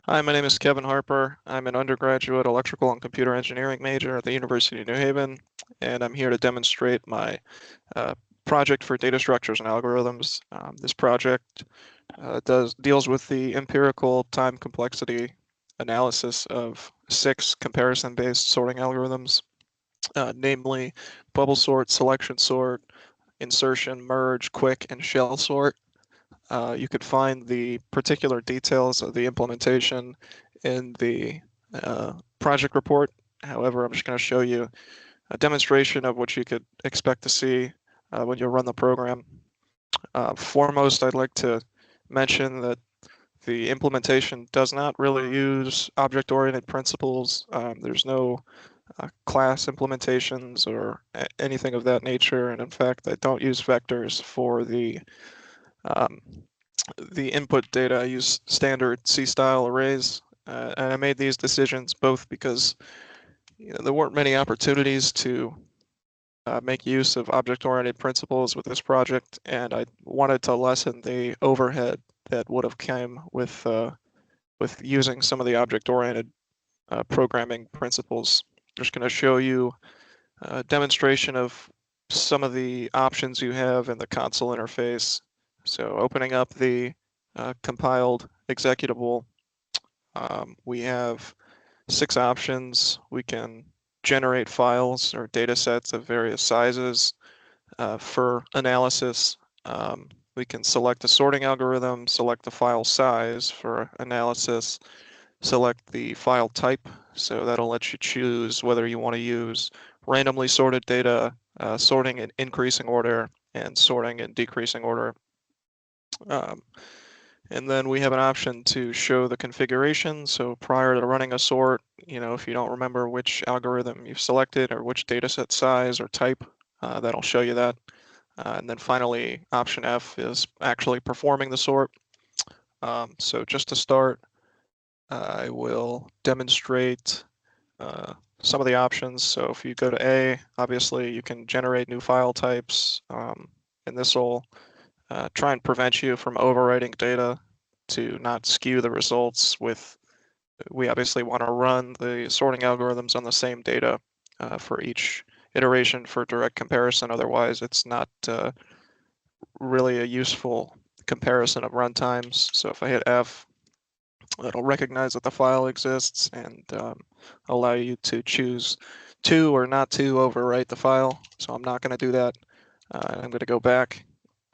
Hi, my name is Kevin Harper. I'm an undergraduate electrical and computer engineering major at the University of New Haven, and I'm here to demonstrate my uh, project for data structures and algorithms. This project deals with the empirical time complexity analysis of 6 comparison-based sorting algorithms, namely bubble sort, selection sort, insertion, merge, quick, and shell sort. You could find the particular details of the implementation in the project report. However, I'm just going to show you a demonstration of what you could expect to see when you run the program. Foremost, I'd like to mention that the implementation does not really use object-oriented principles. There's no class implementations or anything of that nature, and in fact, I don't use vectors for um, the input data. I use standard C-style arrays, and I made these decisions both because there weren't many opportunities to make use of object-oriented principles with this project, and I wanted to lessen the overhead that would have come with using some of the object-oriented programming principles. I'm just going to show you a demonstration of some of the options you have in the console interface. So opening up the compiled executable, we have 6 options. We can generate files or data sets of various sizes for analysis. We can select a sorting algorithm, select the file size for analysis, select the file type. So that'll let you choose whether you want to use randomly sorted data, sorting in increasing order, and sorting in decreasing order. And then we have an option to show the configuration. So prior to running a sort, if you don't remember which algorithm you've selected or which dataset size or type, that'll show you that. And then finally, option F is actually performing the sort. So just to start, I will demonstrate some of the options. So if you go to A, obviously you can generate new file types, and this will try and prevent you from overwriting data to not skew the results with, we obviously want to run the sorting algorithms on the same data for each iteration for direct comparison. Otherwise, it's not really a useful comparison of runtimes. So if I hit F, it'll recognize that the file exists and allow you to choose to or not to overwrite the file. So I'm not going to do that. I'm going to go back.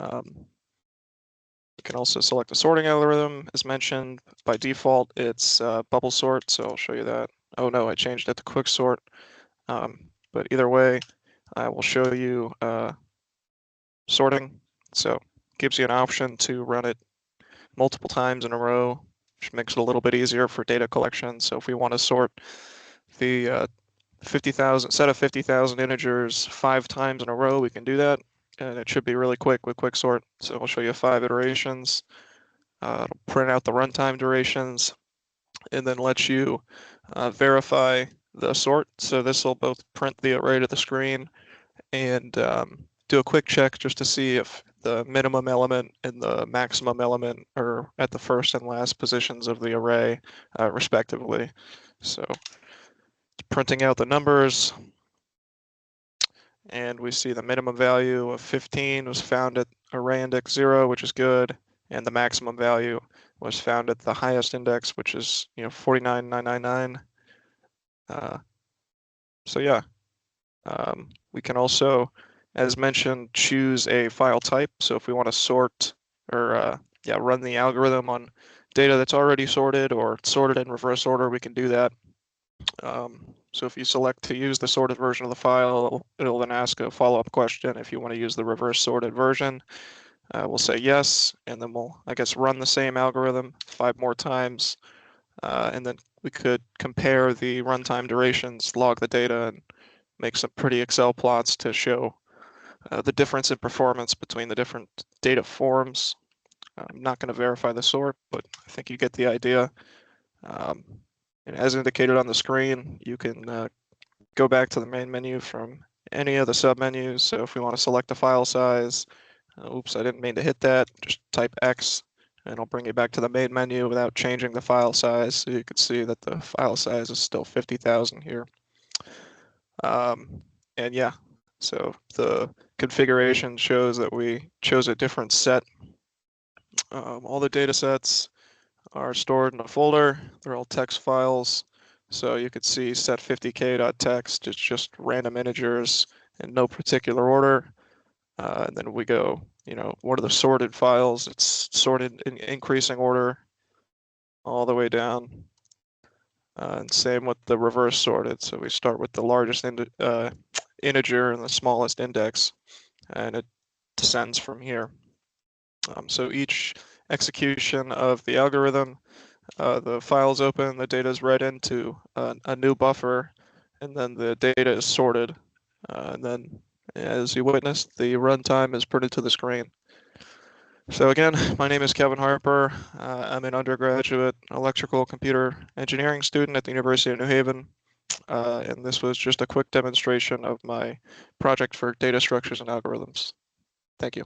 You can also select a sorting algorithm. As mentioned, by default, it's bubble sort, so I'll show you that. Oh no, I changed it to quick sort. But either way, I will show you sorting. So it gives you an option to run it multiple times in a row, which makes it a little bit easier for data collection. So if we want to sort the 50,000 set of 50,000 integers 5 times in a row, we can do that. And it should be really quick with quick sort. So I'll show you 5 iterations. It'll print out the runtime durations and then let you verify the sort. So this will both print the array to the screen and do a quick check just to see if the minimum element and the maximum element are at the first and last positions of the array, respectively. So printing out the numbers, and we see the minimum value of 15 was found at array index 0, which is good, and the maximum value was found at the highest index, which is 49,999. So yeah, we can also, as mentioned, choose a file type. So if we want to sort or run the algorithm on data that's already sorted or sorted in reverse order, we can do that. So if you select to use the sorted version of the file, it'll then ask a follow-up question. If you want to use the reverse sorted version, we'll say yes, and then we'll, I guess, run the same algorithm 5 more times, and then we could compare the runtime durations, log the data, and make some pretty Excel plots to show the difference in performance between the different data forms. I'm not going to verify the sort, but I think you get the idea. And as indicated on the screen, you can go back to the main menu from any of the submenus. So if we want to select the file size, oops, I didn't mean to hit that, just type X and I'll bring you back to the main menu without changing the file size. So you can see that the file size is still 50,000 here. And yeah, so the configuration shows that we chose a different set. All the data sets are stored in a folder. They're all text files. So you could see set50k.txt, it's just random integers in no particular order. And then we go, what are the sorted files? It's sorted in increasing order all the way down. And same with the reverse sorted. So we start with the largest integer and the smallest index, and it descends from here. So each execution of the algorithm, the file's open, the data is read into a new buffer, and then the data is sorted. And then, as you witnessed, the runtime is printed to the screen. So again, my name is Kevin Harper. I'm an undergraduate electrical computer engineering student at the University of New Haven. And this was just a quick demonstration of my project for data structures and algorithms. Thank you.